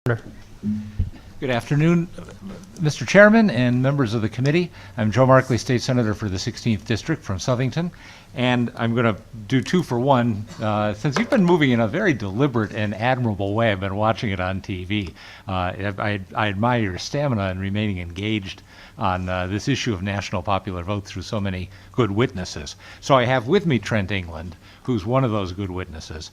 Good afternoon, Mr. Chairman and members of the committee. I'm Joe Markley, State Senator for the 16th District from Southington, and I'm going to do two for one. Since you've been moving in a very deliberate and admirable way, I've been watching it on TV. I admire your stamina in remaining engaged on this issue of national popular vote through so many good witnesses. So I have with me Trent England, who's one of those good witnesses,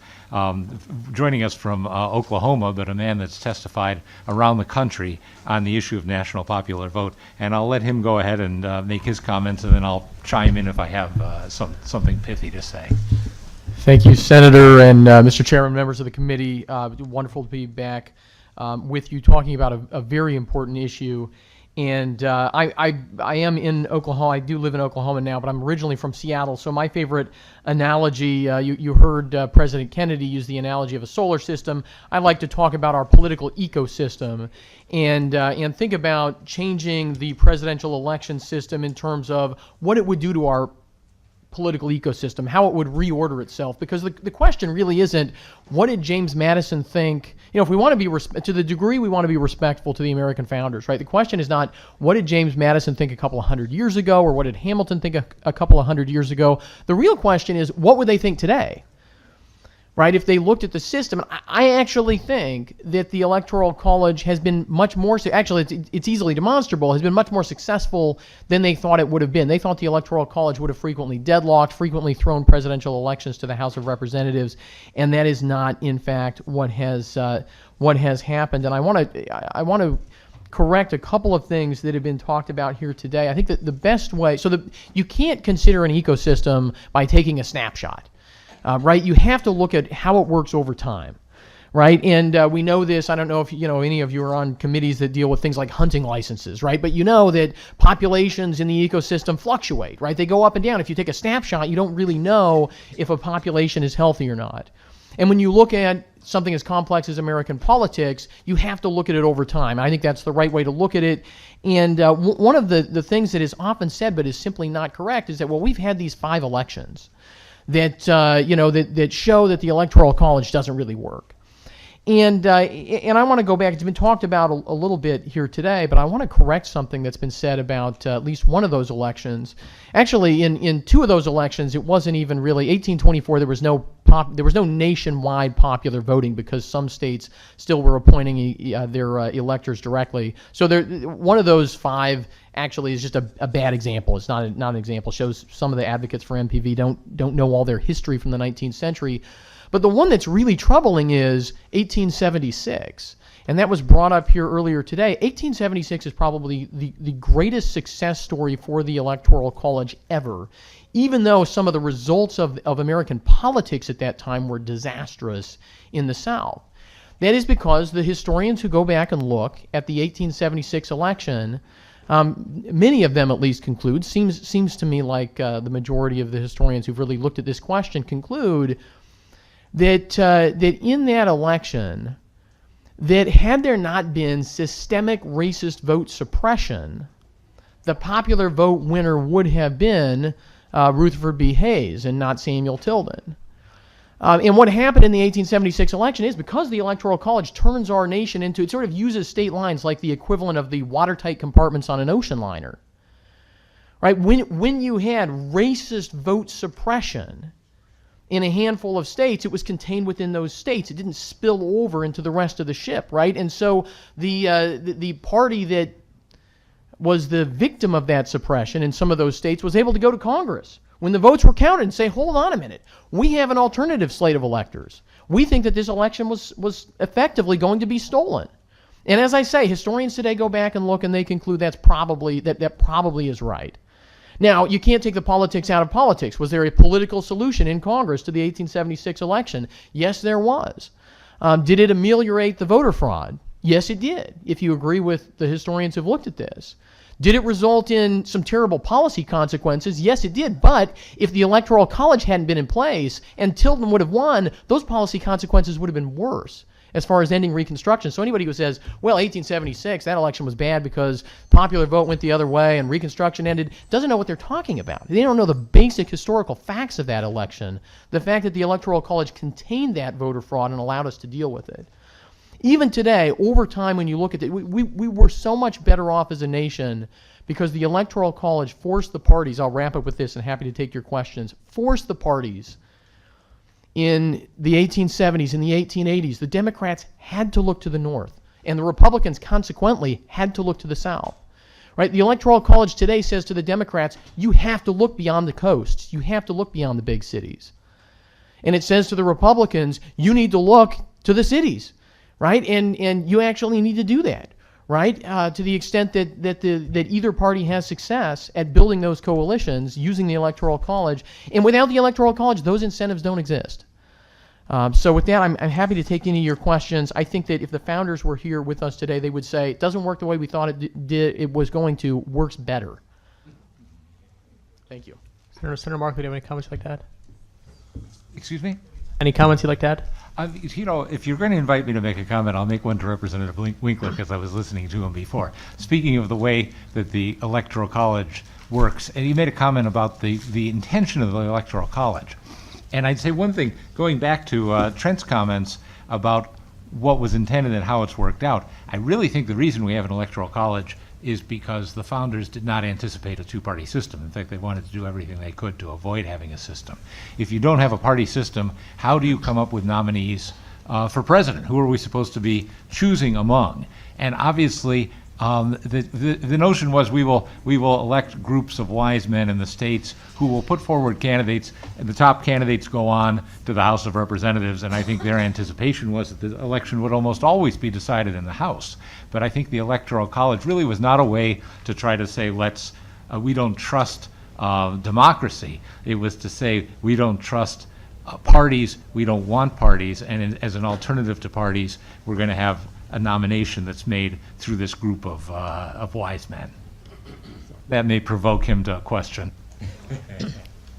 joining us from Oklahoma, but a man that's testified around the country on the issue of national popular vote. And I'll let him go ahead and make his comments, and then I'll chime in if I have something pithy to say. Thank you, Senator and Mr. Chairman, members of the committee. Wonderful to be back with you talking about a very important issue. And I am in Oklahoma. I do live in Oklahoma now, but I'm originally from Seattle. So my favorite analogy, you heard President Kennedy use the analogy of a solar system. I like to talk about our political ecosystem and think about changing the presidential election system in terms of what it would do to our political ecosystem, how it would reorder itself, because the question really isn't what did James Madison think. You know, if we want to be to the degree we want to be respectful to the American founders, right? The question is not what did James Madison think a couple of hundred years ago, or what did Hamilton think a couple of hundred years ago. The real question is what would they think today, right? If they looked at the system. I actually think that the Electoral College has been much more, actually it's easily demonstrable, has been much more successful than they thought it would have been. They thought the Electoral College would have frequently deadlocked, frequently thrown presidential elections to the House of Representatives, and that is not, in fact, what has happened. And I want to correct a couple of things that have been talked about here today. I think that the best way, you can't consider an ecosystem by taking a snapshot. Right, you have to look at how it works over time, right? And we know this. I don't know if any of you are on committees that deal with things like hunting licenses, right? But you know that populations in the ecosystem fluctuate, right? They go up and down. If you take a snapshot, you don't really know if a population is healthy or not. And when you look at something as complex as American politics, you have to look at it over time. I think that's the right way to look at it. And one of the things that is often said but is simply not correct is that, well, we've had these 5 elections that that show that the Electoral College doesn't really work. And I want to go back. It's been talked about a little bit here today, but I want to correct something that's been said about at least one of those elections. Actually, in 2 of those elections, it wasn't even really 1824. There was no nationwide popular voting because some states still were appointing their electors directly. So one of those 5 actually is just a bad example. It's not an example. It shows some of the advocates for MPV don't know all their history from the 19th century. But the one that's really troubling is 1876. And that was brought up here earlier today. 1876 is probably the greatest success story for the Electoral College ever, even though some of the results of American politics at that time were disastrous in the South. That is because the historians who go back and look at the 1876 election, many of them at least conclude, seems to me like the majority of the historians who've really looked at this question conclude that in that election, that had there not been systemic racist vote suppression, the popular vote winner would have been Rutherford B. Hayes and not Samuel Tilden. And what happened in the 1876 election is because the Electoral College turns our nation into, it sort of uses state lines like the equivalent of the watertight compartments on an ocean liner. Right? When you had racist vote suppression in a handful of states, it was contained within those states. It didn't spill over into the rest of the ship, right? And so the party that was the victim of that suppression in some of those states was able to go to Congress when the votes were counted and say, hold on a minute, we have an alternative slate of electors. We think that this election was effectively going to be stolen. And as I say, historians today go back and look and they conclude that probably is right. Now, you can't take the politics out of politics. Was there a political solution in Congress to the 1876 election? Yes, there was. Did it ameliorate the voter fraud? Yes, it did, if you agree with the historians who've looked at this. Did it result in some terrible policy consequences? Yes, it did. But if the Electoral College hadn't been in place and Tilden would have won, those policy consequences would have been worse as far as ending Reconstruction. So anybody who says, well, 1876, that election was bad because popular vote went the other way and Reconstruction ended, doesn't know what they're talking about. They don't know the basic historical facts of that election, the fact that the Electoral College contained that voter fraud and allowed us to deal with it. even today, over time, when you look at it, we were so much better off as a nation because the Electoral College forced the parties, I'll wrap up with this and happy to take your questions, forced the parties in the 1870s, in the 1880s, the Democrats had to look to the North, and the Republicans consequently had to look to the South. Right? The Electoral College today says to the Democrats, you have to look beyond the coasts. You have to look beyond the big cities. And it says to the Republicans, you need to look to the cities, right? And you actually need to do that, right? To the extent that either party has success at building those coalitions using the Electoral College. And without the Electoral College, those incentives don't exist. So with that, I'm happy to take any of your questions. I think that if the founders were here with us today, they would say, it doesn't work the way we thought it was going to, works better. Thank you. Senator Markley, do you have any comments you'd like to add? Excuse me? Any comments you'd like to add? You know, if you're going to invite me to make a comment, I'll make one to Representative Winkler because I was listening to him before. Speaking of the way that the Electoral College works, and you made a comment about the intention of the Electoral College. And I'd say one thing, going back to Trent's comments about what was intended and how it's worked out, I really think the reason we have an Electoral College is because the founders did not anticipate a two-party system. In fact, they wanted to do everything they could to avoid having a system. If you don't have a party system, how do you come up with nominees for president? Who are we supposed to be choosing among? And obviously, the notion was we will elect groups of wise men in the states who will put forward candidates, and the top candidates go on to the House of Representatives, and I think their anticipation was that the election would almost always be decided in the House. But I think the Electoral College really was not a way to try to say, we don't trust democracy. It was to say, we don't trust parties, we don't want parties, and as an alternative to parties, we're going to have a nomination that's made through this group of wise men. That may provoke him to a question.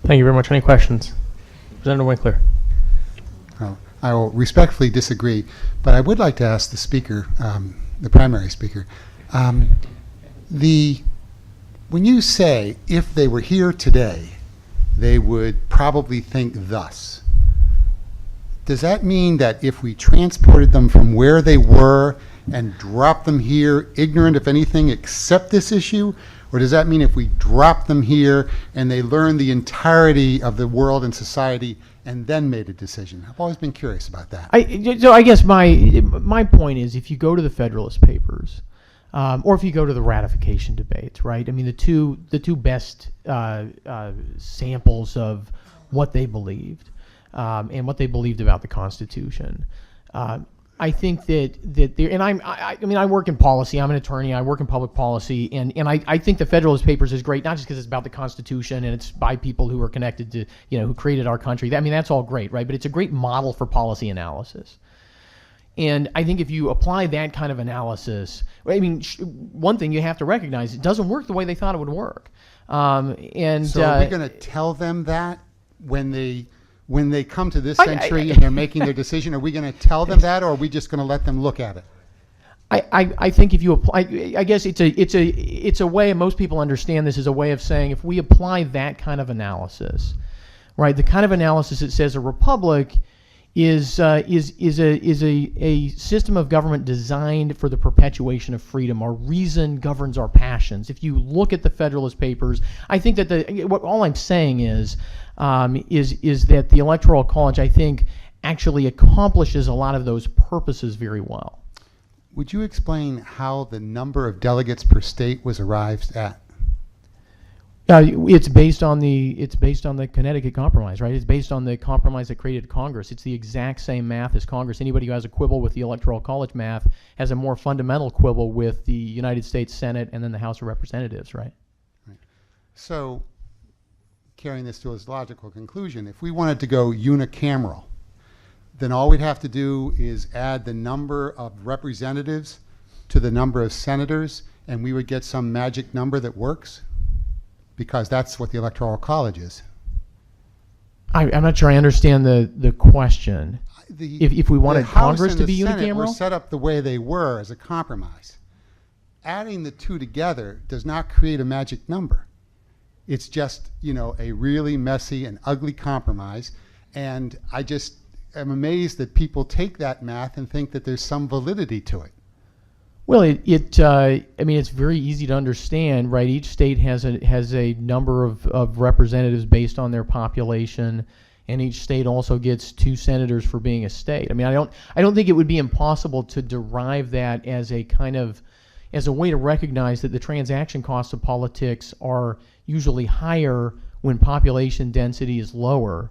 Thank you very much. Any questions? Representative Winkler. Well, I will respectfully disagree, but I would like to ask the speaker, the primary speaker, when you say if they were here today, they would probably think thus. Does that mean that if we transported them from where they were and dropped them here, ignorant of anything except this issue? Or does that mean if we drop them here and they learn the entirety of the world and society and then made a decision? I've always been curious about that. So I guess my point is, if you go to the Federalist Papers, or if you go to the ratification debates, right? I mean, the two best samples of what they believed. And what they believed about the Constitution. I think that there, and I mean, I work in policy. I'm an attorney. I work in public policy, and I think the Federalist Papers is great, not just because it's about the Constitution and it's by people who are connected to, who created our country. I mean, that's all great, right? But it's a great model for policy analysis. And I think if you apply that kind of analysis, I mean, one thing you have to recognize, it doesn't work the way they thought it would work. So are we going to tell them that when they come to this century and they're making their decision? Are we going to tell them that, or are we just going to let them look at it? I think if you apply, I guess it's a way, and most people understand this as a way of saying, if we apply that kind of analysis, right, the kind of analysis that says a republic is a system of government designed for the perpetuation of freedom. Our reason governs our passions. If you look at the Federalist Papers, I think that all I'm saying is that the Electoral College, I think, actually accomplishes a lot of those purposes very well. Would you explain how the number of delegates per state was arrived at? It's based on the Connecticut Compromise, right? It's based on the compromise that created Congress. It's the exact same math as Congress. Anybody who has a quibble with the Electoral College math has a more fundamental quibble with the United States Senate and then the House of Representatives, right? Right. So, carrying this to its logical conclusion, if we wanted to go unicameral, then all we'd have to do is add the number of representatives to the number of senators, and we would get some magic number that works? Because that's what the Electoral College is. I'm not sure I understand the question. If we wanted Congress to be unicameral? The House and the Senate were set up the way they were as a compromise. Adding the two together does not create a magic number. It's just, a really messy and ugly compromise. And am amazed that people take that math and think that there's some validity to it. Well, I mean, it's very easy to understand, right? Each state has a number of representatives based on their population, and each state also gets 2 senators for being a state. I mean, I don't think it would be impossible to derive that as a way to recognize that the transaction costs of politics are usually higher when population density is lower,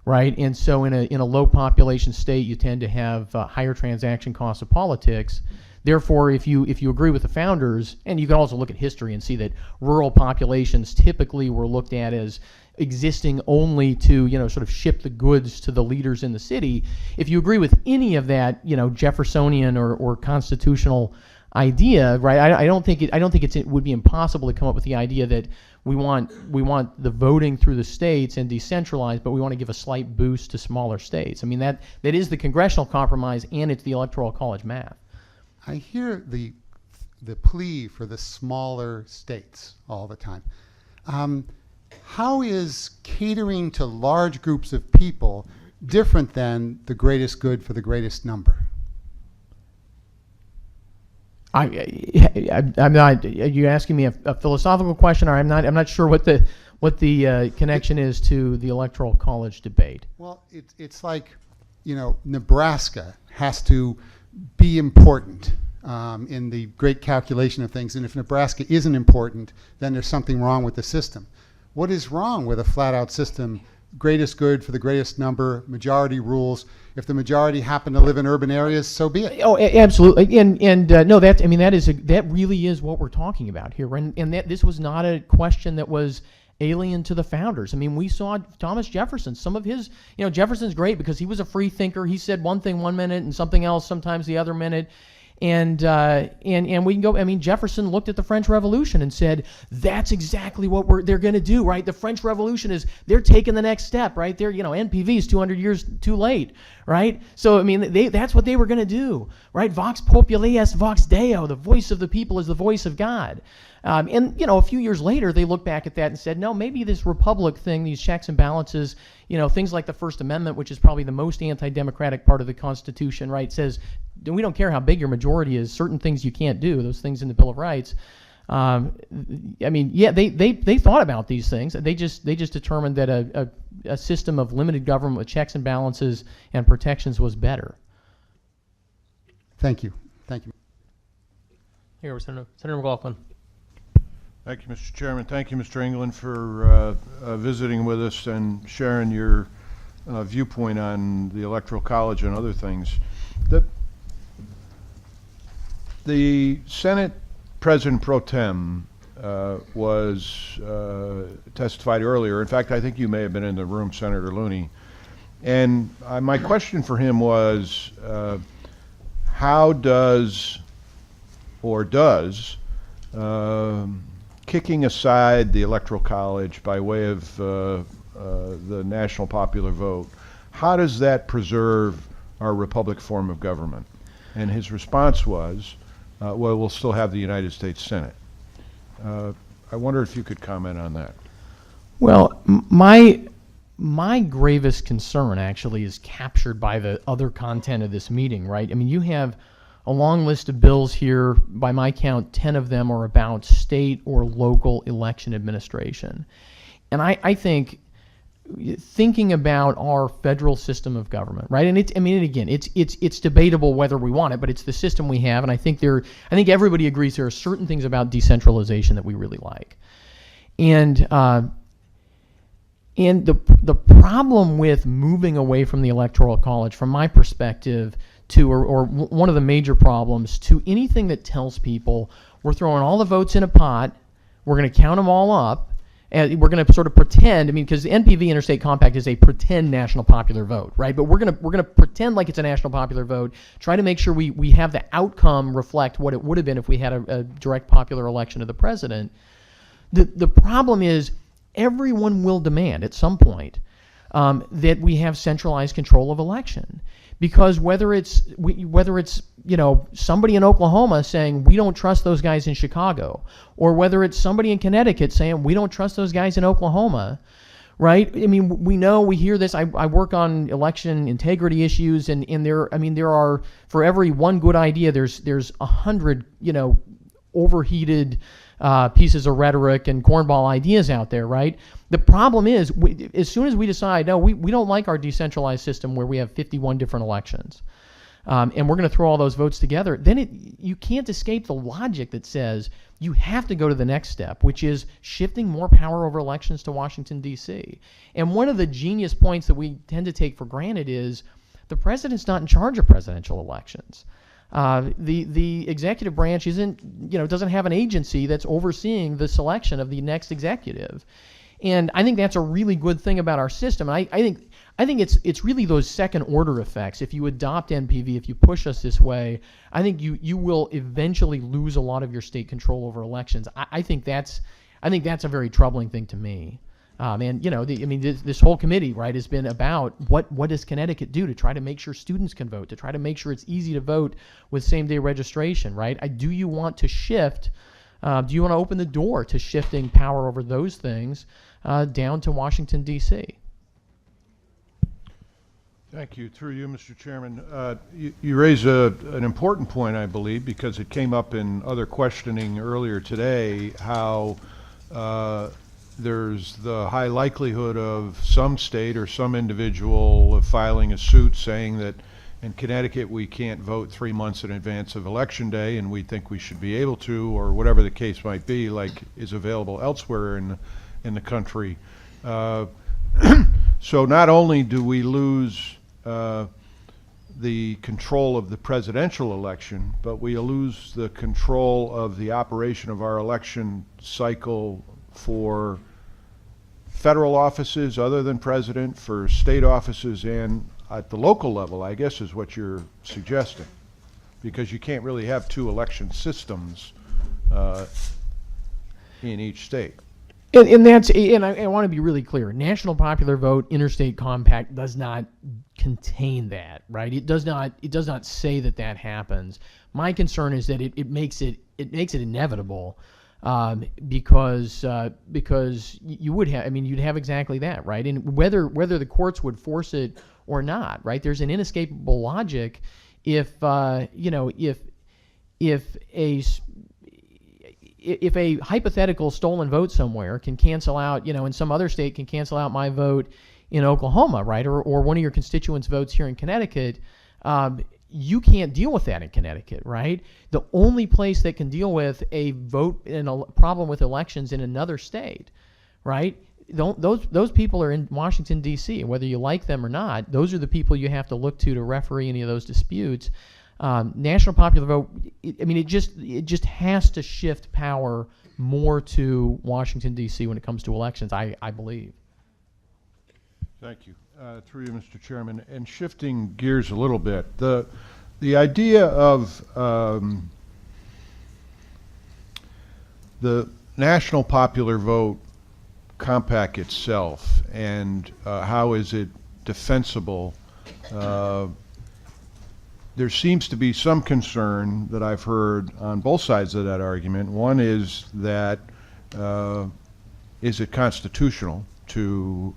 right? And so in a low population state, you tend to have higher transaction costs of politics. Therefore, if you agree with the founders, and you can also look at history and see that rural populations typically were looked at as existing only to, sort of ship the goods to the leaders in the city. If you agree with any of that, Jeffersonian or constitutional idea, right? I don't think it would be impossible to come up with the idea that we want the voting through the states and decentralized, but we want to give a slight boost to smaller states. I mean, that is the congressional compromise, and it's the Electoral College math. I hear the plea for the smaller states all the time. How is catering to large groups of people different than the greatest good for the greatest number? I'm not. Are you asking me a philosophical question, or I'm not sure what the connection is to the Electoral College debate. Well, it's like, Nebraska has to be important in the great calculation of things, and if Nebraska isn't important, then there's something wrong with the system. What is wrong with a flat-out system? Greatest good for the greatest number, majority rules. If the majority happen to live in urban areas, so be it. Oh, absolutely. And no, that really is what we're talking about here. And that this was not a question that was alien to the founders. I mean, we saw Thomas Jefferson. Some of his, Jefferson's great because he was a free thinker. He said one thing one minute and something else sometimes the other minute. And we can go. I mean, Jefferson looked at the French Revolution and said, "That's exactly what they're going to do, right? The French Revolution they're taking the next step, right? They're NPV is 200 years too late, right? So I mean, that's what they were going to do, right? Vox populi est vox Deo. The voice of the people is the voice of God." And a few years later, they looked back at that and said, "No, maybe this republic thing, these checks and balances, things like the First Amendment, which is probably the most anti-democratic part of the Constitution, right, says we don't care how big your majority is. Certain things you can't do. Those things in the Bill of Rights." I mean, yeah, they thought about these things. They just determined that a system of limited government with checks and balances and protections was better. Thank you. Here, Senator McLaughlin. Thank you, Mr. Chairman. Thank you, Mr. England, for visiting with us and sharing your viewpoint on the Electoral College and other things. The Senate President Pro Tem was testified earlier. In fact, I think you may have been in the room, Senator Looney. And my question for him was, how does kicking aside the Electoral College by way of the national popular vote, how does that preserve our republic form of government? And his response was, well, we'll still have the United States Senate. I wonder if you could comment on that. Well, my gravest concern actually is captured by the other content of this meeting, right? I mean, you have a long list of bills here. By my count, 10 of them are about state or local election administration. And I think thinking about our federal system of government, right? And it's debatable whether we want it, but it's the system we have. And I think everybody agrees there are certain things about decentralization that we really like. And the problem with moving away from the Electoral College, from my perspective, or one of the major problems, to anything that tells people we're throwing all the votes in a pot, we're going to count them all up, and we're going to sort of pretend. I mean, because the NPV Interstate Compact is a pretend national popular vote, right? But we're going to pretend like it's a national popular vote, try to make sure we have the outcome reflect what it would have been if we had a direct popular election of the president. The problem is everyone will demand at some point that we have centralized control of election. Because whether it's somebody in Oklahoma saying we don't trust those guys in Chicago, or whether it's somebody in Connecticut saying we don't trust those guys in Oklahoma, right? I mean, we hear this. I work on election integrity issues, and there are, for every one good idea, there's 100, overheated pieces of rhetoric and cornball ideas out there, right? The problem is, as soon as we decide, no, we don't like our decentralized system where we have 51 different elections, and we're going to throw all those votes together, then you can't escape the logic that says you have to go to the next step, which is shifting more power over elections to Washington, D.C. And one of the genius points that we tend to take for granted is the president's not in charge of presidential elections. The executive branch doesn't have an agency that's overseeing the selection of the next executive. And I think that's a really good thing about our system. And I think it's really those second order effects. If you adopt NPV, if you push us this way, I think you will eventually lose a lot of your state control over elections. I think that's a very troubling thing to me. And this whole committee, right, has been about what does Connecticut do to try to make sure students can vote, to try to make sure it's easy to vote with same-day registration, right? Do you want to shift? Do you want to open the door to shifting power over those things down to Washington, D.C.? Thank you. Through you, Mr. Chairman. You raise an important point, I believe, because it came up in other questioning earlier today, how there's the high likelihood of some state or some individual filing a suit saying that in Connecticut we can't vote 3 months in advance of Election Day, and we think we should be able to, or whatever the case might be, like is available elsewhere in the country. So not only do we lose the control of the presidential election, but we lose the control of the operation of our election cycle for federal offices other than president, for state offices, and at the local level, I guess, is what you're suggesting. Because you can't really have two election systems in each state. And I want to be really clear. National Popular Vote, Interstate Compact does not contain that, right? It does not say that happens. My concern is that it makes it inevitable, because you would have, you'd have exactly that, right? And whether the courts would force it or not, right? There's an inescapable logic if a hypothetical stolen vote somewhere can cancel out, in some other state can cancel out my vote in Oklahoma, right? Or one of your constituents votes here in Connecticut, you can't deal with that in Connecticut, right? The only place that can deal with a vote and a problem with elections in another state, right? Those people are in Washington, D.C., and whether you like them or not, those are the people you have to look to referee any of those disputes. National Popular Vote, it just has to shift power more to Washington, D.C. when it comes to elections, I believe. Thank you. Through you, Mr. Chairman. And shifting gears a little bit, the idea of the National Popular Vote compact itself, and how is it defensible? There seems to be some concern that I've heard on both sides of that argument. One is that is it constitutional to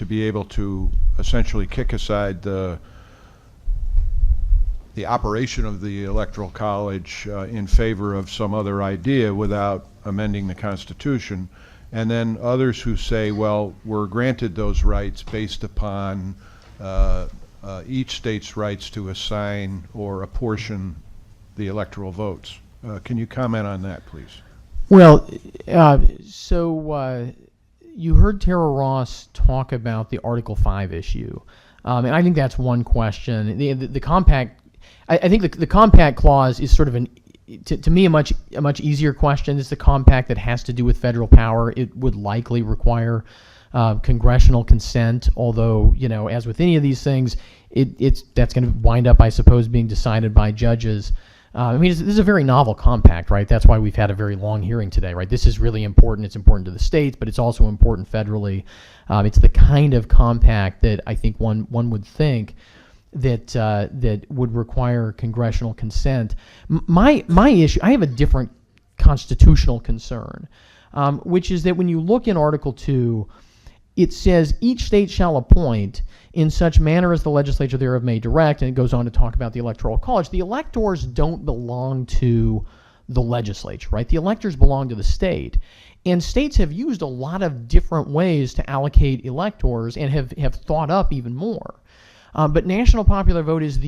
be able to essentially kick aside the operation of the Electoral College in favor of some other idea without amending the Constitution? And then others who say, well, we're granted those rights based upon each state's rights to assign or apportion the electoral votes. Can you comment on that, please? Well, so you heard Tara Ross talk about the Article 5 issue, and I think that's one question. The compact, I think the compact clause is sort of to me a much easier question. It's the compact that has to do with federal power. It would likely require congressional consent, although, as with any of these things, that's going to wind up, I suppose, being decided by judges. This is a very novel compact, right? That's why we've had a very long hearing today, right? This is really important. It's important to the states, but it's also important federally. It's the kind of compact that I think one would think that would require congressional consent. My issue, I have a different constitutional concern, which is that when you look in Article 2, it says each state shall appoint in such manner as the legislature thereof may direct, and it goes on to talk about the Electoral College. The electors don't belong to the legislature, right? The electors belong to the state. And states have used a lot of different ways to allocate electors and have thought up even more. But national popular vote is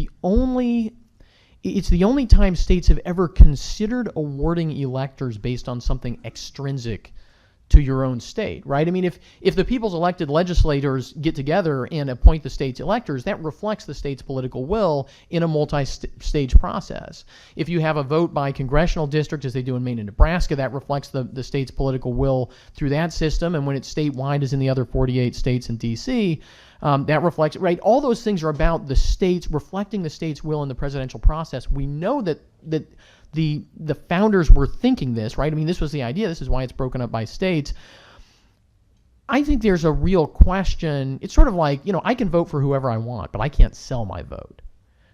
it's the only time states have ever considered awarding electors based on something extrinsic to your own state, right? I mean, if the people's elected legislators get together and appoint the state's electors, that reflects the state's political will in a multi-stage process. If you have a vote by congressional district, as they do in Maine and Nebraska, that reflects the state's political will through that system, and when it's statewide, as in the other 48 states and D.C., that reflects, right? All those things are about the states, reflecting the state's will in the presidential process. We know that the founders were thinking this, right? I mean, this was the idea. This is why it's broken up by states. I think there's a real question. It's sort of like, I can vote for whoever I want, but I can't sell my vote,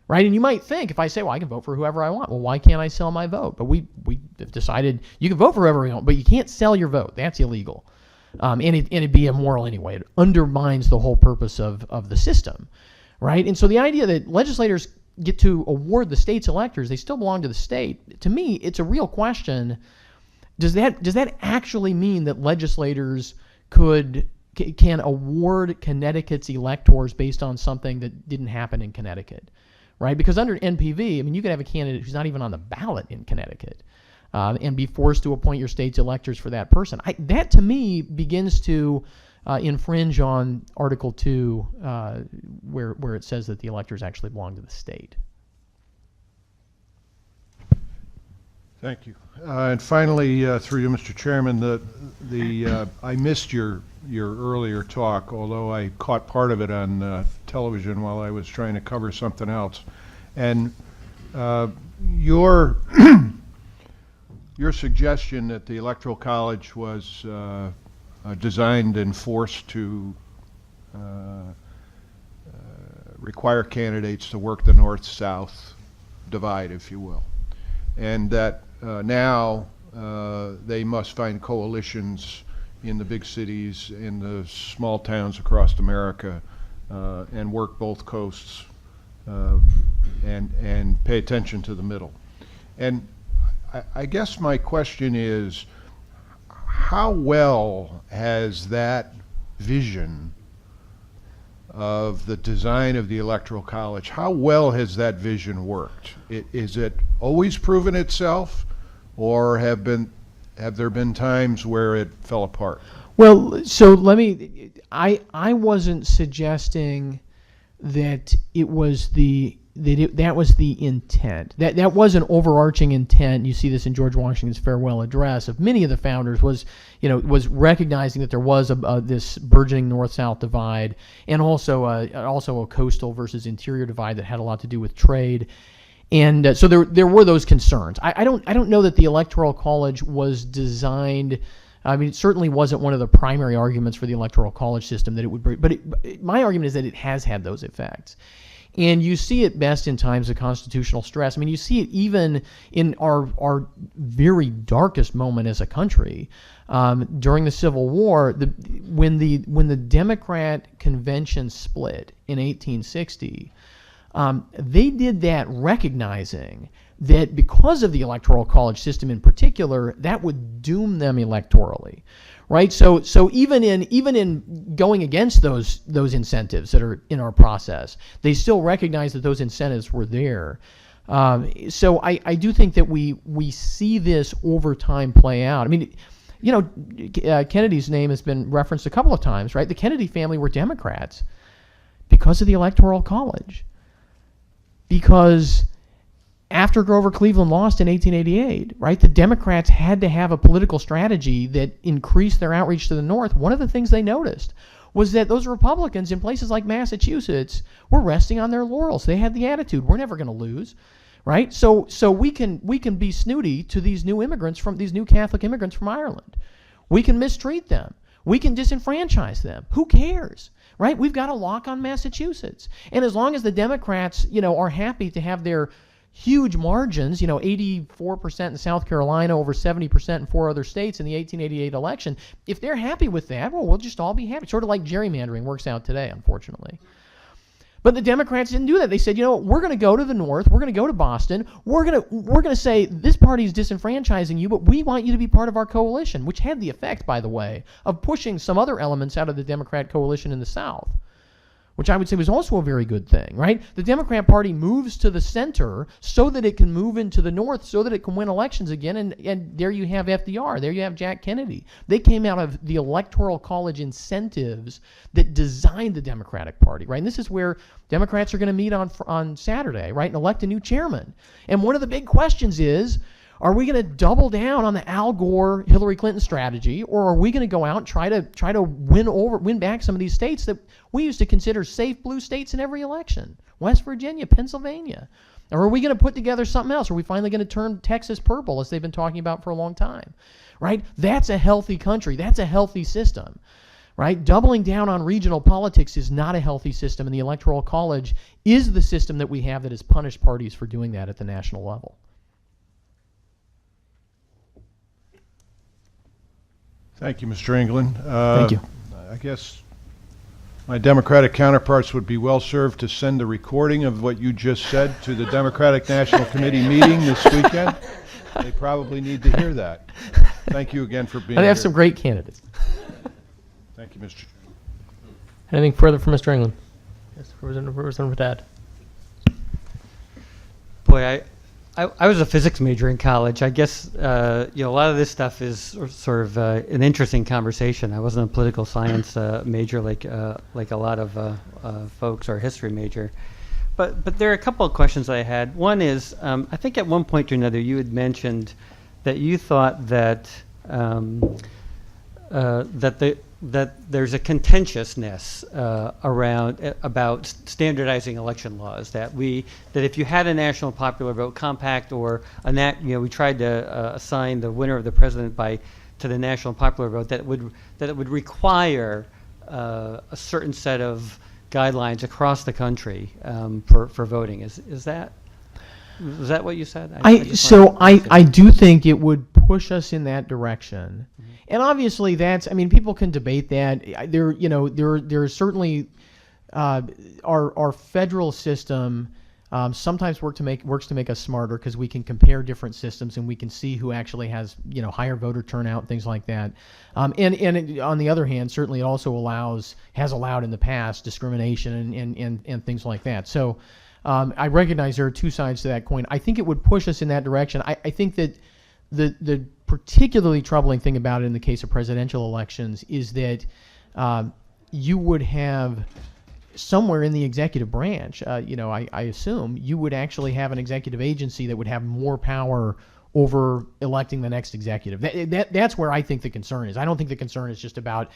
right? And you might think, if I say, well, I can vote for whoever I want, well, why can't I sell my vote? But we have decided you can vote for whoever you want, but you can't sell your vote. That's illegal. And it'd be immoral anyway. It undermines the whole purpose of the system, right? And so the idea that legislators get to award the state's electors, they still belong to the state. To me, it's a real question. Does that actually mean that legislators can award Connecticut's electors based on something that didn't happen in Connecticut, right? Because under NPV, I mean, you could have a candidate who's not even on the ballot in Connecticut and be forced to appoint your state's electors for that person. That, to me, begins to infringe on Article 2, where it says that the electors actually belong to the state. Thank you. And finally, through you, Mr. Chairman, I missed your earlier talk, although I caught part of it on television while I was trying to cover something else. And your suggestion that the Electoral College was designed and forced to require candidates to work the north-south divide, if you will, and that now they must find coalitions in the big cities, in the small towns across America, and work both coasts and pay attention to the middle. And I guess my question is, how well has that vision of the design of the Electoral College, how well has that vision worked? Is it always proven itself, or have there been times where it fell apart? Well, so I wasn't suggesting that it was that was the intent. That was an overarching intent. You see this in George Washington's farewell address of many of the founders, was recognizing that there was this burgeoning north-south divide, and also a coastal versus interior divide that had a lot to do with trade. And so there were those concerns. I don't know that the Electoral College was designed. I mean, it certainly wasn't one of the primary arguments for the Electoral College system that it would bring. But my argument is that it has had those effects. And you see it best in times of constitutional stress. I mean, you see it even in our very darkest moment as a country, during the Civil War, when the Democrat convention split in 1860. They did that recognizing that because of the Electoral College system in particular, that would doom them electorally, right? So even in going against those incentives that are in our process, they still recognize that those incentives were there. So I do think that we see this over time play out. I mean, Kennedy's name has been referenced a couple of times, right? The Kennedy family were Democrats because of the Electoral College. Because after Grover Cleveland lost in 1888, right, the Democrats had to have a political strategy that increased their outreach to the North. One of the things they noticed was that those Republicans in places like Massachusetts were resting on their laurels. They had the attitude, we're never going to lose, right? So we can be snooty to these new immigrants these new Catholic immigrants from Ireland. We can mistreat them. We can disenfranchise them. Who cares? Right? We've got a lock on Massachusetts. And as long as the Democrats, are happy to have their huge margins, 84% in South Carolina, over 70% in 4 other states in the 1888 election. If they're happy with that, well, we'll just all be happy. Sort of like gerrymandering works out today, unfortunately. But the Democrats didn't do that. They said, we're going to go to the North. We're going to go to Boston. We're going to say this party is disenfranchising you, but we want you to be part of our coalition, which had the effect, by the way, of pushing some other elements out of the Democrat coalition in the South, which I would say was also a very good thing, right? The Democrat Party moves to the center so that it can move into the North, so that it can win elections again, and there you have FDR, there you have Jack Kennedy. They came out of the Electoral College incentives that designed the Democratic Party, right? And this is where Democrats are going to meet on Saturday, right, and elect a new chairman. And one of the big questions is, are we going to double down on the Al Gore, Hillary Clinton strategy, or are we going to go out and try to win back some of these states that we used to consider safe blue states in every election? West Virginia, Pennsylvania. Or are we going to put together something else? Are we finally going to turn Texas purple, as they've been talking about for a long time? Right? That's a healthy country. That's a healthy system. Right? Doubling down on regional politics is not a healthy system, and the Electoral College is the system that we have that has punished parties for doing that at the national level. Thank you, Mr. England. Thank you. I guess my Democratic counterparts would be well served to send the recording of what you just said to the Democratic National Committee meeting this weekend. They probably need to hear that. Thank you again for being And they have here. some great candidates. Thank you, Mr. Chairman. Anything further from Mr. England? Yes, Representative Haddad. Boy, I was a physics major in college. I guess a lot of this stuff is sort of an interesting conversation. I wasn't a political science major like a lot of folks, or a history major. But there are a couple of questions I had. One is, I think at one point or another you had mentioned that you thought that that there's a contentiousness about standardizing election laws. That if you had a national popular vote compact, or we tried to assign the winner of the president to the national popular vote, that it would require a certain set of guidelines across the country for voting. Was that what you said? I do think it would push us in that direction. Mm-hmm. And obviously people can debate that. There certainly our federal system sometimes works to make us smarter, because we can compare different systems and we can see who actually has higher voter turnout, things like that. And on the other hand, certainly it also has allowed in the past discrimination and things like that. So I recognize there are two sides to that coin. I think it would push us in that direction. I think that the particularly troubling thing about it in the case of presidential elections is that you would have somewhere in the executive branch, I assume, you would actually have an executive agency that would have more power over electing the next executive. That's where I think the concern is. I don't think the concern is just about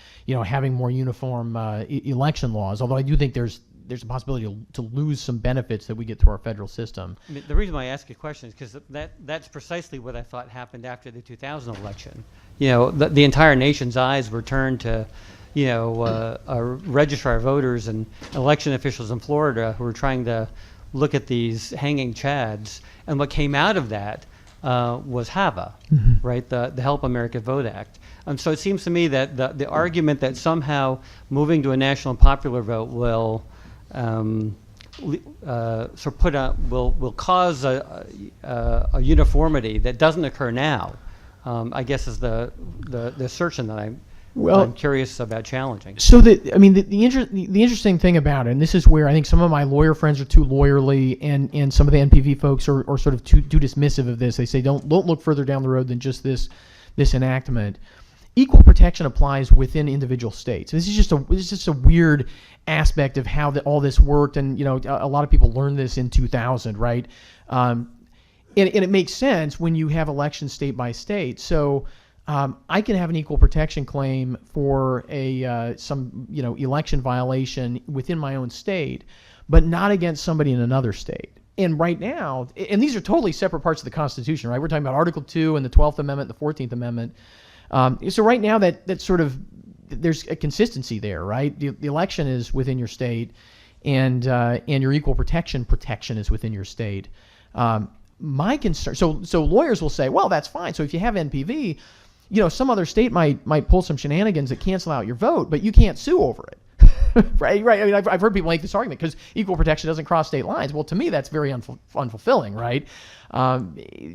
having more uniform election laws, although I do think there's a possibility to lose some benefits that we get through our federal system. I mean, the reason why I ask you a question is because that's precisely what I thought happened after the 2000 election. The entire nation's eyes were turned to, registrar voters and election officials in Florida who were trying to look at these hanging chads. And what came out of that was HAVA, mm-hmm. right? The Help America Vote Act. So it seems to me that the argument that somehow moving to a national popular vote will will cause a uniformity that doesn't occur now, I guess is the assertion that I'm curious about challenging. So the interesting thing about it, and this is where I think some of my lawyer friends are too lawyerly, and some of the NPV folks are sort of too dismissive of this. They say don't look further down the road than just this enactment. Equal protection applies within individual states. This is just a weird aspect of how all this worked, and a lot of people learned this in 2000, right? And it makes sense when you have elections state by state. So I can have an equal protection claim for some election violation within my own state, but not against somebody in another state. And right now, and these are totally separate parts of the Constitution, right? We're talking about Article 2 and the 12th Amendment, the 14th Amendment. So right now that sort of, there's a consistency there, right? The election is within your state, and your equal protection is within your state. My concern, so lawyers will say, well, that's fine. So if you have NPV, some other state might pull some shenanigans that cancel out your vote, but you can't sue over it. Right. I mean, I've heard people make this argument because equal protection doesn't cross state lines. Well, to me, that's very unfulfilling, right?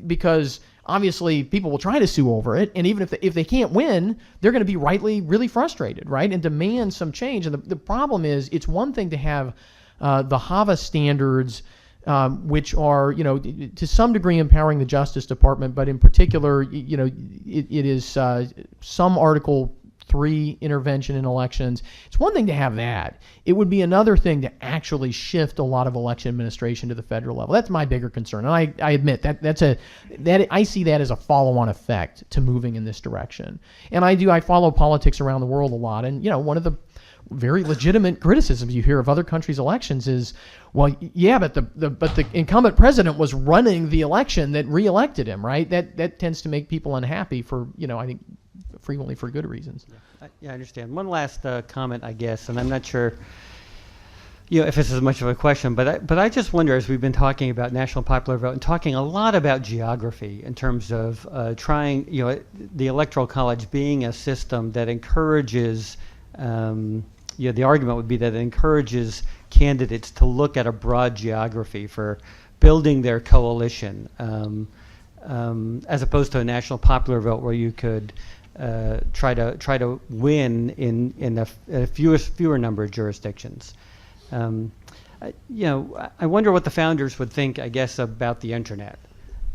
Because obviously people will try to sue over it, and even if they can't win, they're going to be rightly really frustrated, right, and demand some change. And the problem is, it's one thing to have the HAVA standards, which are, to some degree empowering the Justice Department, but in particular, it is some Article 3 intervention in elections. It's one thing to have that. It would be another thing to actually shift a lot of election administration to the federal level. That's my bigger concern, and I admit that I see that as a follow-on effect to moving in this direction. And I follow politics around the world a lot, and one of the very legitimate criticisms you hear of other countries' elections is, well, yeah, but the incumbent president was running the election that reelected him, right? That tends to make people unhappy for, I think, frequently for good reasons. Yeah, I understand. One last comment, I guess, and I'm not sure, if this is much of a question, but I just wonder, as we've been talking about national popular vote and talking a lot about geography in terms of trying, the Electoral College being a system that encourages, the argument would be that it encourages candidates to look at a broad geography for building their coalition, as opposed to a national popular vote where you could try to win in a fewer number of jurisdictions. I wonder what the founders would think, I guess, about the internet.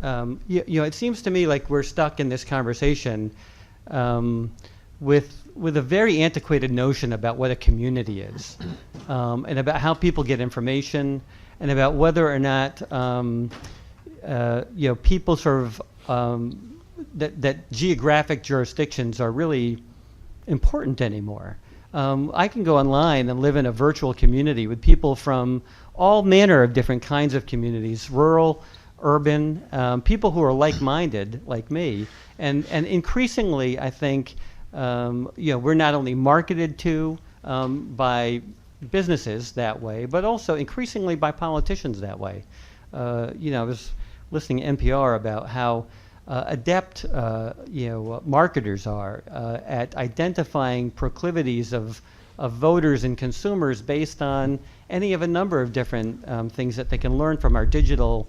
It seems to me like we're stuck in this conversation with a very antiquated notion about what a community is, and about how people get information, and about whether or not people sort of that geographic jurisdictions are really important anymore. I can go online and live in a virtual community with people from all manner of different kinds of communities, rural, urban, people who are like-minded, like me, and increasingly, I think, we're not only marketed to by businesses that way, but also increasingly by politicians that way. I was listening to NPR about how adept marketers are at identifying proclivities of voters and consumers based on any of a number of different things that they can learn from our digital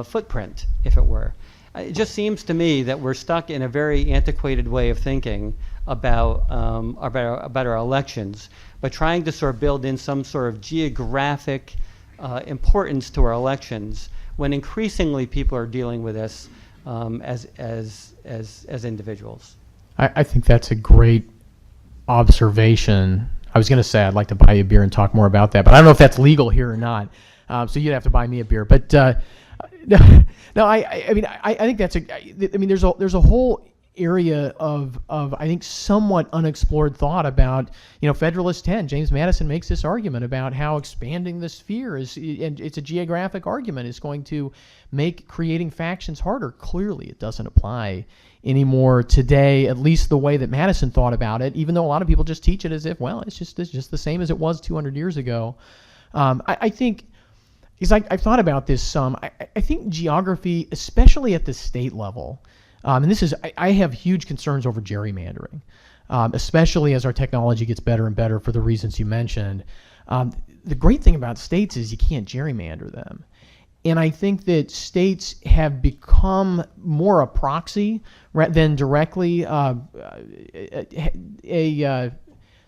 footprint, if it were. It just seems to me that we're stuck in a very antiquated way of thinking about our elections, but trying to sort of build in some sort of geographic importance to our elections when increasingly people are dealing with this as individuals. I think that's a great observation. I was going to say I'd like to buy you a beer and talk more about that, but I don't know if that's legal here or not. So you'd have to buy me a beer. But no, I think that's there's a whole area of I think somewhat unexplored thought about Federalist 10. James Madison makes this argument about how expanding the sphere is, and it's a geographic argument, is going to make creating factions harder. Clearly, it doesn't apply anymore today, at least the way that Madison thought about it. Even though a lot of people just teach it as if, well, it's just the same as it was 200 years ago. I think. Because I've thought about this some. I think geography, especially at the state level, and this is, I have huge concerns over gerrymandering, especially as our technology gets better and better for the reasons you mentioned. The great thing about states is you can't gerrymander them. And I think that states have become more a proxy than directly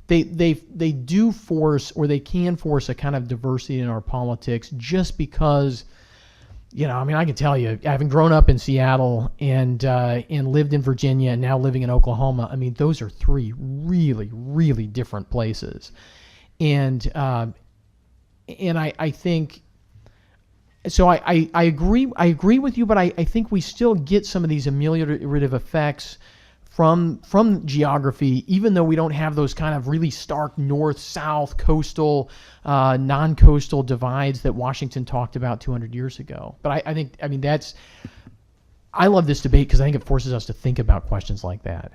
they do force, or they can force, a kind of diversity in our politics, just because, I can tell you, having grown up in Seattle and lived in Virginia and now living in Oklahoma, those are three really, really different places. And I think, so I agree with you, but I think we still get some of these ameliorative effects from geography, even though we don't have those kind of really stark north-south, coastal, non-coastal divides that Washington talked about 200 years ago. But I love this debate because I think it forces us to think about questions like that.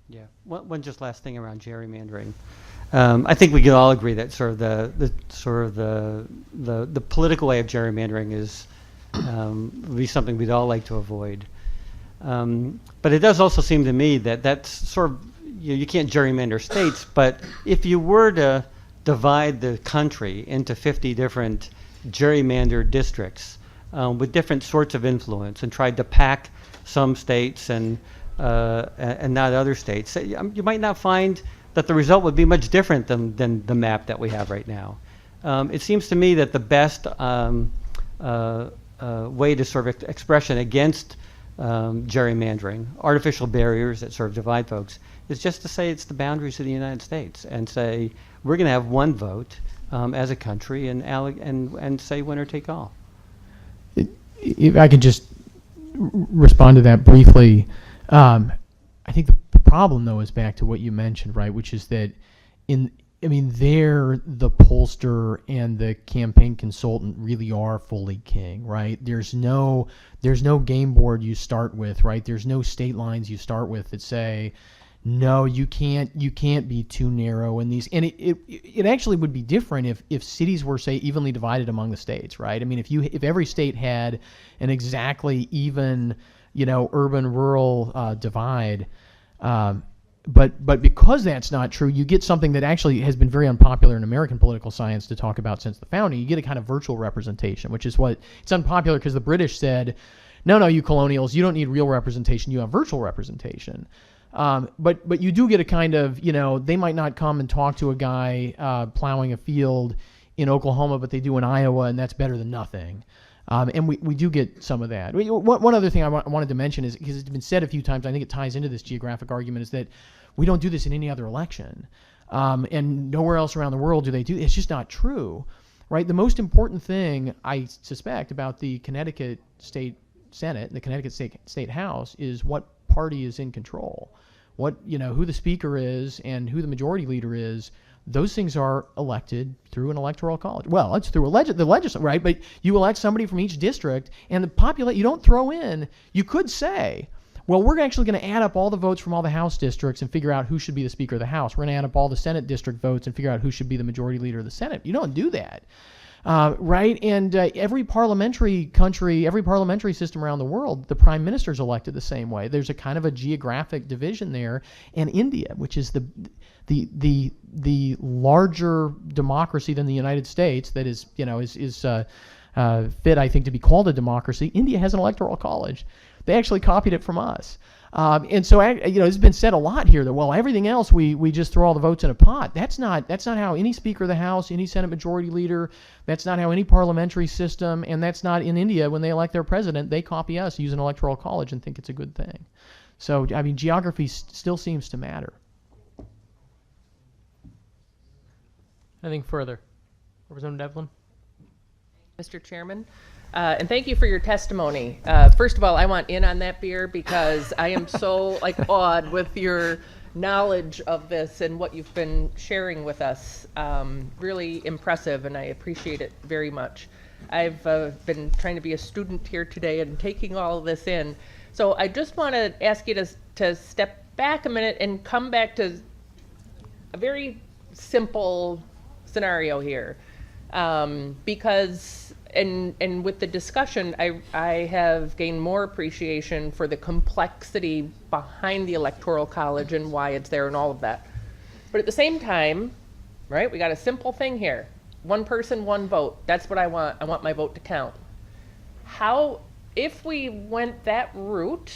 Yeah. One just last thing around gerrymandering. I think we can all agree that sort of the political way of gerrymandering is would be something we'd all like to avoid. But it does also seem to me that that's sort of, you can't gerrymander states, but if you were to divide the country into 50 different gerrymandered districts with different sorts of influence and tried to pack some states and not other states, you might not find that the result would be much different than the map that we have right now. It seems to me that the best way to sort of expression against gerrymandering, artificial barriers that sort of divide folks, is just to say it's the boundaries of the United States and say we're going to have one vote as a country and say winner take all. If I could just respond to that briefly, I think the problem though is back to what you mentioned, right? Which is that there the pollster and the campaign consultant really are fully king, right? There's no game board you start with, right? There's no state lines you start with that say, no, you can't be too narrow in these. And it actually would be different if cities were, say, evenly divided among the states, right? I mean, if every state had an exactly even, urban-rural divide. But because that's not true, you get something that actually has been very unpopular in American political science to talk about since the founding. You get a kind of virtual representation, which is what it's unpopular because the British said, no, you colonials, you don't need real representation, you have virtual representation. But you do get a kind of, they might not come and talk to a guy plowing a field in Oklahoma, but they do in Iowa, and that's better than nothing. And we do get some of that. One other thing I wanted to mention is, because it's been said a few times, I think it ties into this geographic argument, is that we don't do this in any other election. And nowhere else around the world do they do it. It's just not true, right? The most important thing, I suspect, about the Connecticut State Senate, the Connecticut State House, is what party is in control. Who the speaker is and who the majority leader is. Those things are elected through an electoral college. Well, it's through the legislature, right? But you elect somebody from each district, and you don't throw in. You could say, well, we're actually going to add up all the votes from all the House districts and figure out who should be the Speaker of the House. We're going to add up all the Senate district votes and figure out who should be the majority leader of the Senate. You don't do that. Right? And every parliamentary country, every parliamentary system around the world, the prime minister's elected the same way. There's a kind of a geographic division there. And India, which is the larger democracy than the United States, that is fit, I think, to be called a democracy, India has an electoral college. They actually copied it from us. And so, it's been said a lot here that, well, everything else we just throw all the votes in a pot. That's not how any Speaker of the House, any Senate Majority Leader, that's not how any parliamentary system, and that's not in India when they elect their president. They copy us, use an electoral college, and think it's a good thing. So, geography still seems to matter. Anything further? Representative Devlin? Mr. Chairman, and thank you for your testimony. First of all, I want in on that beer because I am so awed with your knowledge of this and what you've been sharing with us. Really impressive, and I appreciate it very much. I've been trying to be a student here today and taking all of this in. So I just want to ask you to step back a minute and come back to a very simple scenario here, because and with the discussion, I have gained more appreciation for the complexity behind the Electoral College and why it's there and all of that. But at the same time, right, we got a simple thing here. One person, one vote. That's what I want. I want my vote to count. If we went that route,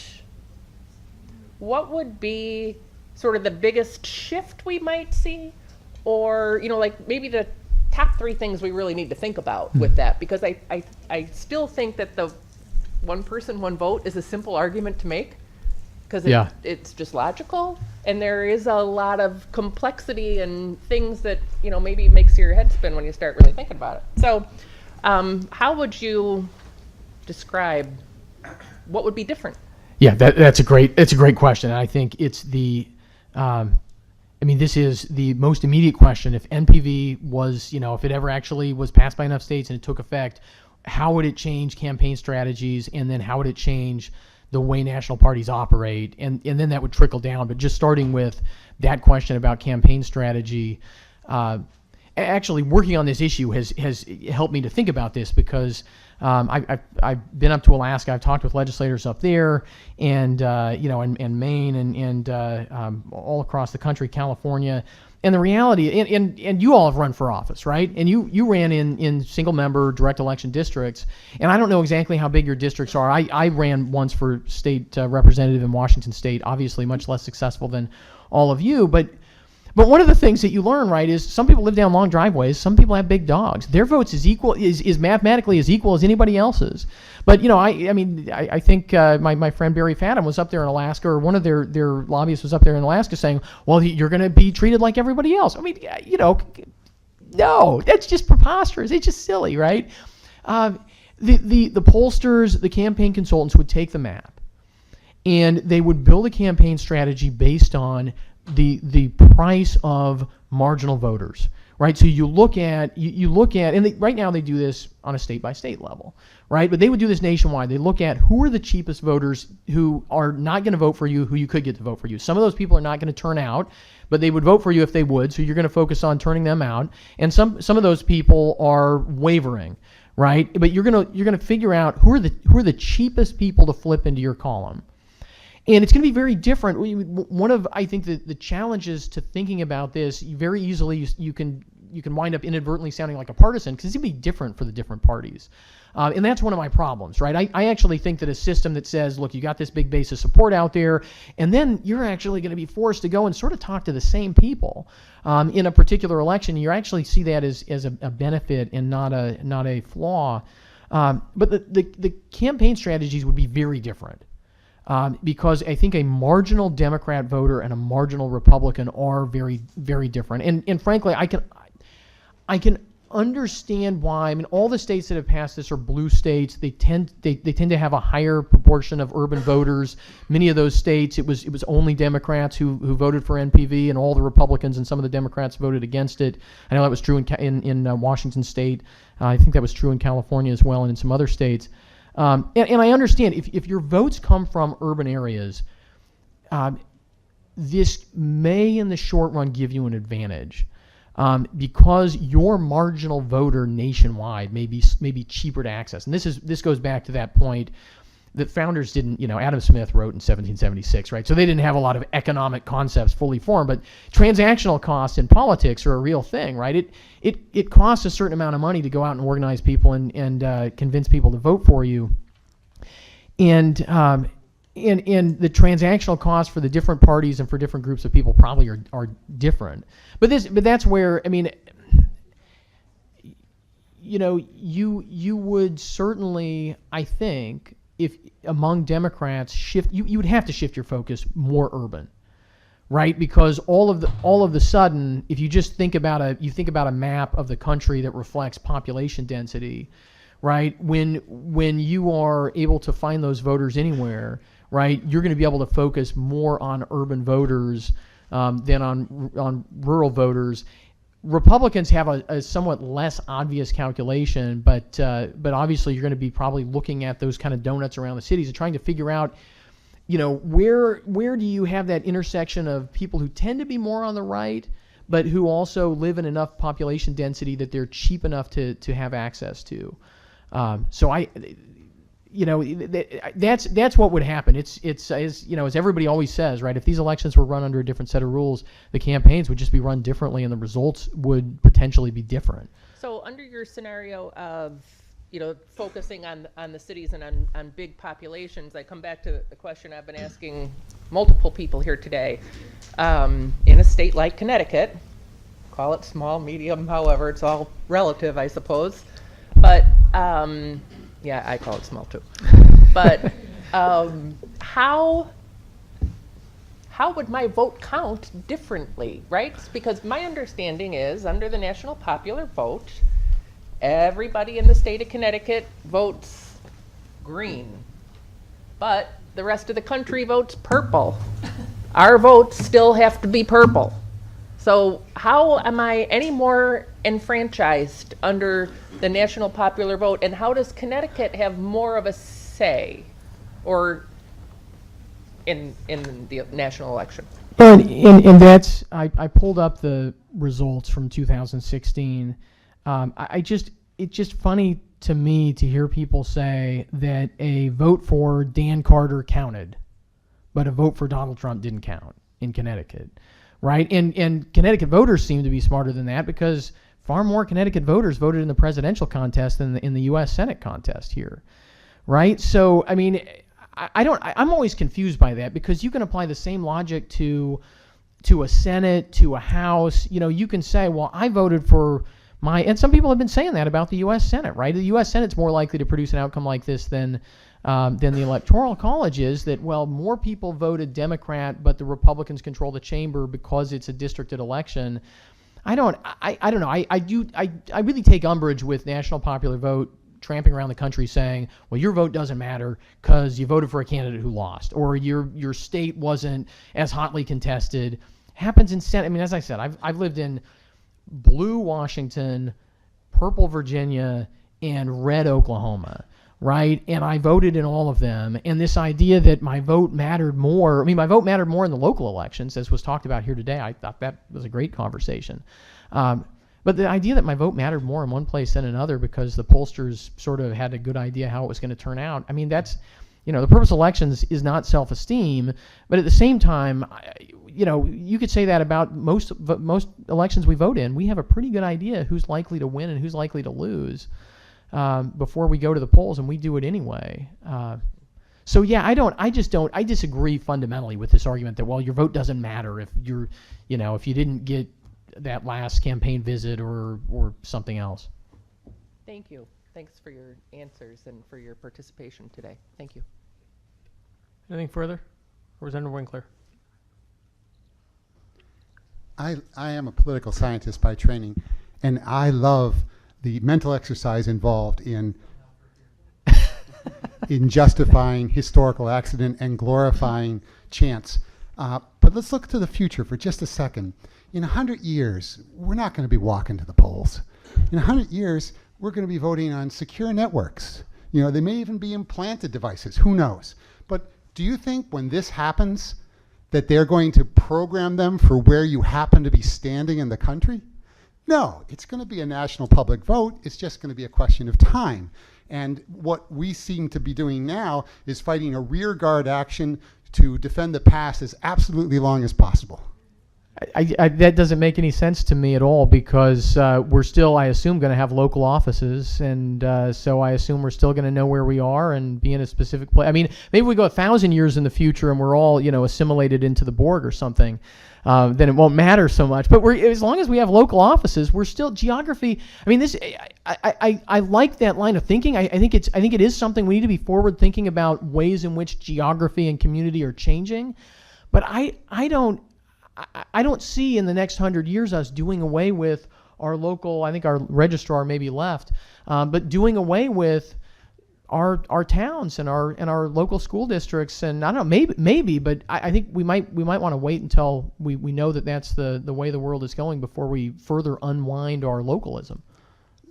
what would be sort of the biggest shift we might see? Or, maybe the top three things we really need to think about with that, because I still think that the one person, one vote is a simple argument to make, because it's just logical, and there is a lot of complexity and things that, maybe makes your head spin when you start really thinking about it. So how would you describe what would be different? Yeah, that's a great question. And I think it's this is the most immediate question. If NPV was, if it ever actually was passed by enough states and it took effect, how would it change campaign strategies, and then how would it change the way national parties operate? And then that would trickle down. But just starting with that question about campaign strategy, actually working on this issue has helped me to think about this, because I've been up to Alaska. I've talked with legislators up there, and and Maine, and all across the country, California. And the reality, and you all have run for office, right? And you ran in single-member direct election districts. And I don't know exactly how big your districts are. I ran once for state representative in Washington State, obviously much less successful than all of you. But one of the things that you learn, right, is some people live down long driveways. Some people have big dogs. Their votes is mathematically as equal as anybody else's. But I think my friend Barry Fadden was up there in Alaska, or one of their lobbyists was up there in Alaska saying, "Well, you're going to be treated like everybody else." I mean, no, that's just preposterous. It's just silly, right? The pollsters, the campaign consultants would take the map, and they would build a campaign strategy based on the price of marginal voters, right? So you look at, and right now they do this on a state-by-state level, right? But they would do this nationwide. They look at who are the cheapest voters who are not going to vote for you, who you could get to vote for you. Some of those people are not going to turn out, but they would vote for you if they would, so you're going to focus on turning them out. And some of those people are wavering, right? But you're going to figure out who are the cheapest people to flip into your column. And it's going to be very different. One of, I think, the challenges to thinking about this, very easily you can wind up inadvertently sounding like a partisan, because it's going to be different for the different parties. And that's one of my problems, right? I actually think that a system that says, look, you got this big base of support out there, and then you're actually going to be forced to go and sort of talk to the same people in a particular election. You actually see that as a benefit and not a flaw. But the campaign strategies would be very different. Because I think a marginal Democrat voter and a marginal Republican are very, very different. And frankly, I can understand why. I mean, all the states that have passed this are blue states. They tend to have a higher proportion of urban voters. Many of those states, it was only Democrats who voted for NPV, and all the Republicans and some of the Democrats voted against it. I know that was true in Washington State. I think that was true in California as well, and in some other states. And I understand if your votes come from urban areas, this may in the short run give you an advantage, because your marginal voter nationwide may be cheaper to access. And this goes back to that point that founders didn't, Adam Smith wrote in 1776, right? So they didn't have a lot of economic concepts fully formed, but transactional costs in politics are a real thing, right? It costs a certain amount of money to go out and organize people and convince people to vote for you. And the transactional costs for the different parties and for different groups of people probably are different. But that's where, I mean, you would certainly, I think, if among Democrats you would have to shift your focus more urban, right? Because all of the sudden, if you just think about a map of the country that reflects population density, right? When you are able to find those voters anywhere, right, you're going to be able to focus more on urban voters than on rural voters. Republicans have a somewhat less obvious calculation, but obviously you're going to be probably looking at those kind of donuts around the cities and trying to figure out, where do you have that intersection of people who tend to be more on the right, but who also live in enough population density that they're cheap enough to have access to. So that's what would happen. It's as everybody always says, right? If these elections were run under a different set of rules, the campaigns would just be run differently, and the results would potentially be different. So under your scenario of focusing on the cities and on big populations, I come back to the question I've been asking multiple people here today. In a state like Connecticut, call it small, medium, however, it's all relative, I suppose. But yeah, I call it small too. But how would my vote count differently, right? Because my understanding is, under the national popular vote, everybody in the state of Connecticut votes green, but the rest of the country votes purple. Our votes still have to be purple. So how am I any more enfranchised under the national popular vote, and how does Connecticut have more of a say, or in the national election? And that's, I pulled up the results from 2016. It's just funny to me to hear people say that a vote for Dan Carter counted, but a vote for Donald Trump didn't count in Connecticut, right? And Connecticut voters seem to be smarter than that, because far more Connecticut voters voted in the presidential contest than in the U.S. Senate contest here, right? So, I mean, I'm always confused by that, because you can apply the same logic to a Senate, to a House. You know, you can say, well, I voted for and some people have been saying that about the U.S. Senate, right? The U.S. Senate's more likely to produce an outcome like this than the Electoral College is, that, well, more people voted Democrat, but the Republicans control the chamber because it's a districted election. I don't know. I really take umbrage with National Popular Vote tramping around the country saying, well, your vote doesn't matter because you voted for a candidate who lost, or your state wasn't as hotly contested. Happens in Senate. I mean, as I said, I've lived in blue Washington, purple Virginia, and red Oklahoma, right? And I voted in all of them. And this idea that my vote mattered more, my vote mattered more in the local elections, as was talked about here today. I thought that was a great conversation. But the idea that my vote mattered more in one place than another because the pollsters sort of had a good idea how it was going to turn out, I mean, that's, the purpose of elections is not self-esteem, but at the same time, you could say that about most elections we vote in. We have a pretty good idea who's likely to win and who's likely to lose before we go to the polls, and we do it anyway. So yeah, I disagree fundamentally with this argument that, well, your vote doesn't matter if if you didn't get that last campaign visit or something else. Thank you. Thanks for your answers and for your participation today. Thank you. Anything further? Representative Winkler. I am a political scientist by training, and I love the mental exercise involved in justifying historical accident and glorifying chance. But let's look to the future for just a second. In 100 years, we're not going to be walking to the polls. In 100 years, we're going to be voting on secure networks. They may even be implanted devices. Who knows? But do you think when this happens that they're going to program them for where you happen to be standing in the country? No, it's going to be a national public vote. It's just going to be a question of time. And what we seem to be doing now is fighting a rear guard action to defend the past as absolutely long as possible. That doesn't make any sense to me at all, because we're still, I assume, going to have local offices, and so I assume we're still going to know where we are and be in a specific place. I mean, maybe we go 1,000 years in the future and we're all, assimilated into the Borg or something, then it won't matter so much. But as long as we have local offices, we're still geography. I mean, I like that line of thinking. I think it is something we need to be forward thinking about, ways in which geography and community are changing. But I don't see in the next 100 years us doing away with our local, I think our registrar may be left, but doing away with our towns and our local school districts. And I don't know, maybe, but I think we might want to wait until we know that that's the way the world is going before we further unwind our localism.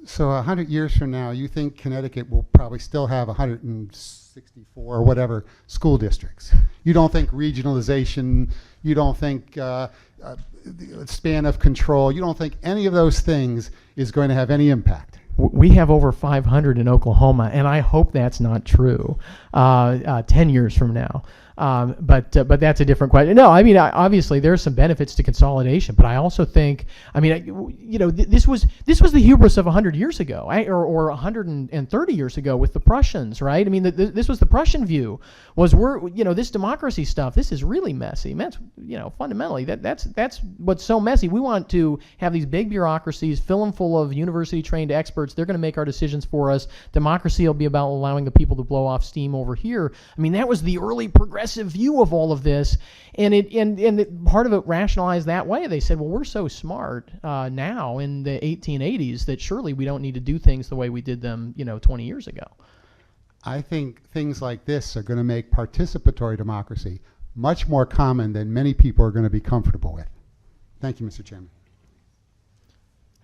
So 100 years from now, you think Connecticut will probably still have 164 or whatever school districts? You don't think regionalization, you don't think span of control, you don't think any of those things is going to have any impact? We have over 500 in Oklahoma, and I hope that's not true 10 years from now. But that's a different question. No, I mean, obviously there's some benefits to consolidation, but I also think, this was the hubris of 100 years ago, or 130 years ago with the Prussians, right? I mean, this was the Prussian view, was this democracy stuff, this is really messy. Fundamentally, that's what's so messy. We want to have these big bureaucracies, fill them full of university-trained experts. They're going to make our decisions for us. Democracy will be about allowing the people to blow off steam over here. I mean, that was the early progressive view of all of this, and part of it rationalized that way. They said, well, we're so smart now in the 1880s that surely we don't need to do things the way we did them 20 years ago. I think things like this are going to make participatory democracy much more common than many people are going to be comfortable with. Thank you, Mr. Chairman.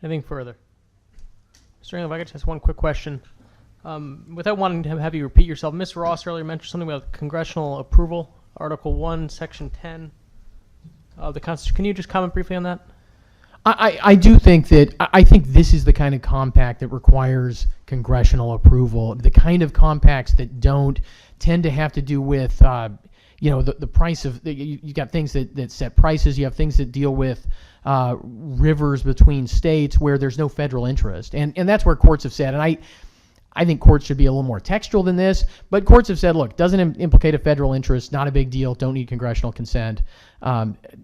Anything further? Mr. England, if I could just one quick question. Without wanting to have you repeat yourself, Ms. Ross earlier mentioned something about congressional approval, Article 1, Section 10 of the Constitution. Can you just comment briefly on that? I do think that, I think this is the kind of compact that requires congressional approval, the kind of compacts that don't tend to have to do with, the price of, you got things that set prices, you have things that deal with rivers between states where there's no federal interest. And that's where courts have said, and I think courts should be a little more textual than this, but courts have said, look, doesn't implicate a federal interest, not a big deal, don't need congressional consent.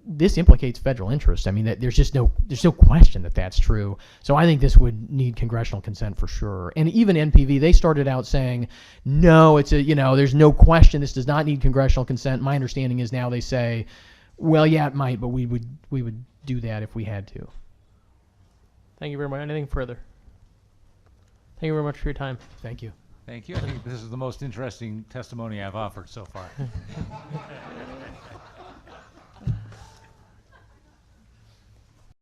This implicates federal interest. I mean, there's no question that that's true. So I think this would need congressional consent for sure. And even NPV, they started out saying, no, there's no question this does not need congressional consent. My understanding is now they say, well, yeah, it might, but we would do that if we had to. Thank you very much. Anything further? Thank you very much for your time. Thank you. Thank you. I think this is the most interesting testimony I've offered so far.